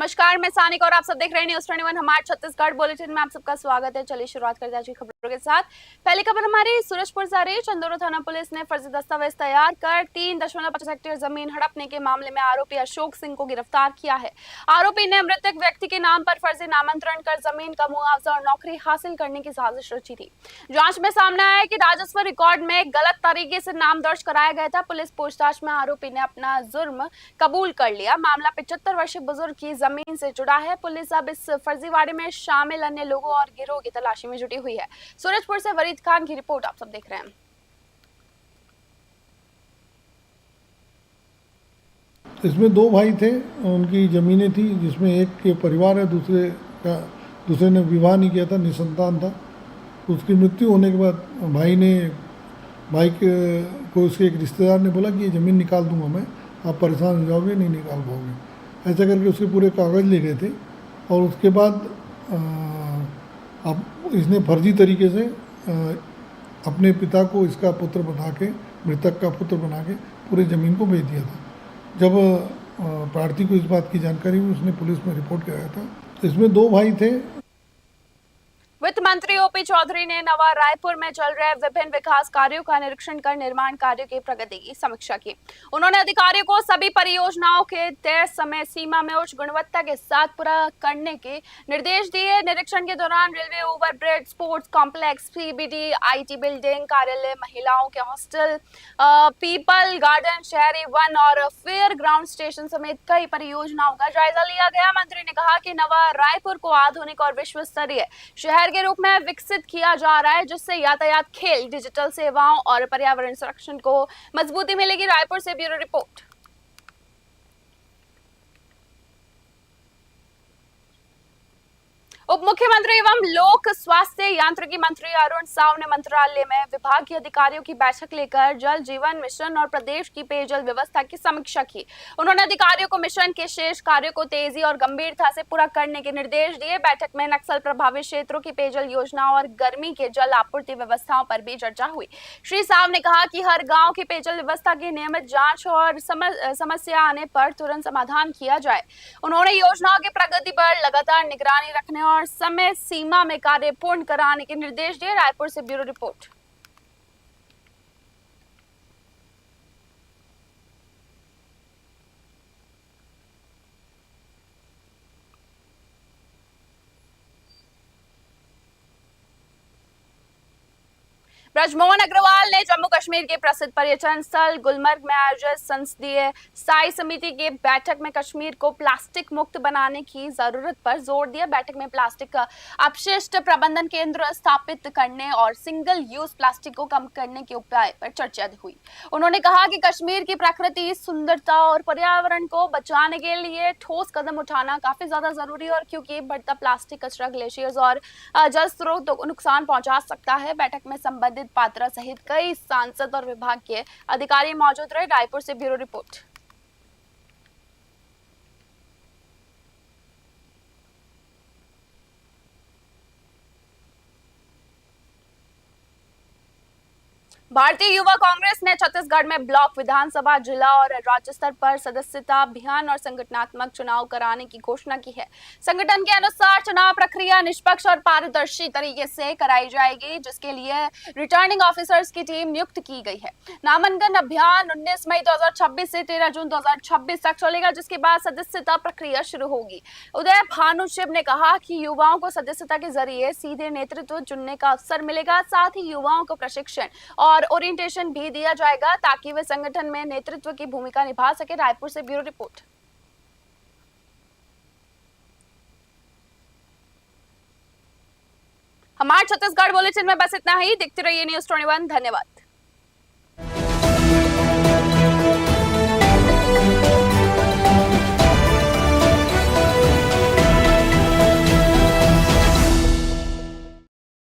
नमस्कार, मैं सानिक और आप सब देख रहे हैं न्यूज़ 21 हमारे छत्तीसगढ़ बुलेटिन में आप सबका स्वागत है। चलिए शुरुआत करते हैं आज की खबरों के साथ। पहली खबर हमारी सूरजपुर से आ रही है। चंदोरा थाना पुलिस ने फर्जी दस्तावेज तैयार कर 3.25 हेक्टेयर जमीन हड़पने के मामले में आरोपी अशोक सिंह को गिरफ्तार किया है। आरोपी ने मृतक व्यक्ति के नाम पर फर्जी नामांतरण कर जमीन का मुआवजा और नौकरी हासिल करने की साजिश रची थी। जांच में सामने आया कि राजस्व रिकॉर्ड में गलत तरीके से नाम दर्ज कराया गया था। पुलिस पूछताछ में आरोपी ने अपना जुर्म कबूल कर लिया। मामला 75 वर्षीय बुजुर्ग की जमीन से जुड़ा है। पुलिस अब इस फर्जीवाड़े में शामिल अन्य लोगों और गिरोह की तलाशी में जुटी हुई है। सूरजपुर से वरीद खान की रिपोर्ट आप सब देख रहे हैं। इसमें दो भाई थे, उनकी ज़मीनें थी, जिसमें एक के परिवार है, दूसरे ने विवाह नहीं किया था, निसंतान था। उसकी मृत्यु होने के बाद भाई को उसके एक रिश्तेदार ने बोला कि ये ज़मीन निकाल दूंगा मैं, आप परेशान हो जाओगे, नहीं निकाल पाओगे। ऐसा करके उसके पूरे कागज़ ले गए थे और उसके बाद अब इसने फर्जी तरीके से अपने पिता को इसका पुत्र बना के, मृतक का पुत्र बना के पूरी ज़मीन को बेच दिया था। जब प्रार्थी को इस बात की जानकारी हुई, उसने पुलिस में रिपोर्ट कराया था। इसमें दो भाई थे। वित्त मंत्री ओपी चौधरी ने नवा रायपुर में चल रहे विभिन्न विकास कार्यों का निरीक्षण कर निर्माण कार्यों की प्रगति की समीक्षा की। उन्होंने अधिकारियों को सभी परियोजनाओं के तय समय सीमा में उच्च गुणवत्ता के साथ पूरा करने के निर्देश दिए। निरीक्षण के दौरान railway overbridge, sports complex, PBD, IT building, कार्यालय, महिलाओं के हॉस्टल, पीपल गार्डन, शहरी वन और फेयर ग्राउंड स्टेशन समेत कई परियोजनाओं का जायजा लिया गया। मंत्री ने कहा कि नवा रायपुर को आधुनिक और विश्व स्तरीय शहर के रूप में विकसित किया जा रहा है, जिससे यातायात, खेल, डिजिटल सेवाओं और पर्यावरण संरक्षण को मजबूती मिलेगी। रायपुर से ब्यूरो रिपोर्ट। उप मुख्यमंत्री एवं लोक स्वास्थ्य यांत्रिकी मंत्री अरुण साव ने मंत्रालय में विभागीय अधिकारियों की बैठक लेकर जल जीवन मिशन और प्रदेश की पेयजल व्यवस्था की समीक्षा की। उन्होंने अधिकारियों को मिशन के शेष कार्यों को तेजी और गंभीरता से पूरा करने के निर्देश दिए। बैठक में नक्सल प्रभावित क्षेत्रों की पेयजल योजनाओं और गर्मी के जल आपूर्ति व्यवस्थाओं पर भी चर्चा हुई। श्री साव ने कहा कि हर गाँव की पेयजल व्यवस्था की नियमित जाँच और समस्या आने पर तुरंत समाधान किया जाए। उन्होंने योजनाओं की प्रगति पर लगातार निगरानी रखने और समय सीमा में कार्य पूर्ण कराने के निर्देश दिए। रायपुर से ब्यूरो रिपोर्ट। ब्रजमोहन अग्रवाल ने जम्मू कश्मीर के प्रसिद्ध पर्यटन स्थल गुलमर्ग में आयोजित संसदीय स्थायी समिति की बैठक में कश्मीर को प्लास्टिक मुक्त बनाने की जरूरत पर जोर दिया। बैठक में प्लास्टिक अपशिष्ट प्रबंधन केंद्र स्थापित करने और सिंगल यूज प्लास्टिक को कम करने के उपाय पर चर्चा हुई। उन्होंने कहा कि कश्मीर की प्रकृति, सुंदरता और पर्यावरण को बचाने के लिए ठोस कदम उठाना काफी ज्यादा जरूरी है, और क्योंकि बढ़ता प्लास्टिक कचरा ग्लेशियर्स और जल स्रोत को नुकसान पहुंचा सकता है। बैठक में संबंधित पात्रा सहित कई सांसद और विभाग के अधिकारी मौजूद रहे। रायपुर से ब्यूरो रिपोर्ट। भारतीय युवा कांग्रेस ने छत्तीसगढ़ में ब्लॉक, विधानसभा, जिला और राज्य स्तर पर सदस्यता अभियान और संगठनात्मक चुनाव कराने की घोषणा की है। संगठन के अनुसार चुनाव प्रक्रिया निष्पक्ष और पारदर्शी तरीके से कराई जाएगी, जिसके लिए रिटर्निंग ऑफिसर्स की टीम नियुक्त की गई है। नामांकन अभियान 19 मई 2026 से 13 जून 2026 तक चलेगा, जिसके बाद सदस्यता प्रक्रिया शुरू होगी। उदय भानुशिव ने कहा कि युवाओं को सदस्यता के जरिए सीधे नेतृत्व चुनने का अवसर मिलेगा। साथ ही युवाओं को प्रशिक्षण और ओरिएंटेशन भी दिया जाएगा ताकि वे संगठन में नेतृत्व की भूमिका निभा सके। रायपुर से ब्यूरो रिपोर्ट। हमारे छत्तीसगढ़ बुलेटिन में बस इतना ही। देखते रहिए न्यूज़ 21। धन्यवाद।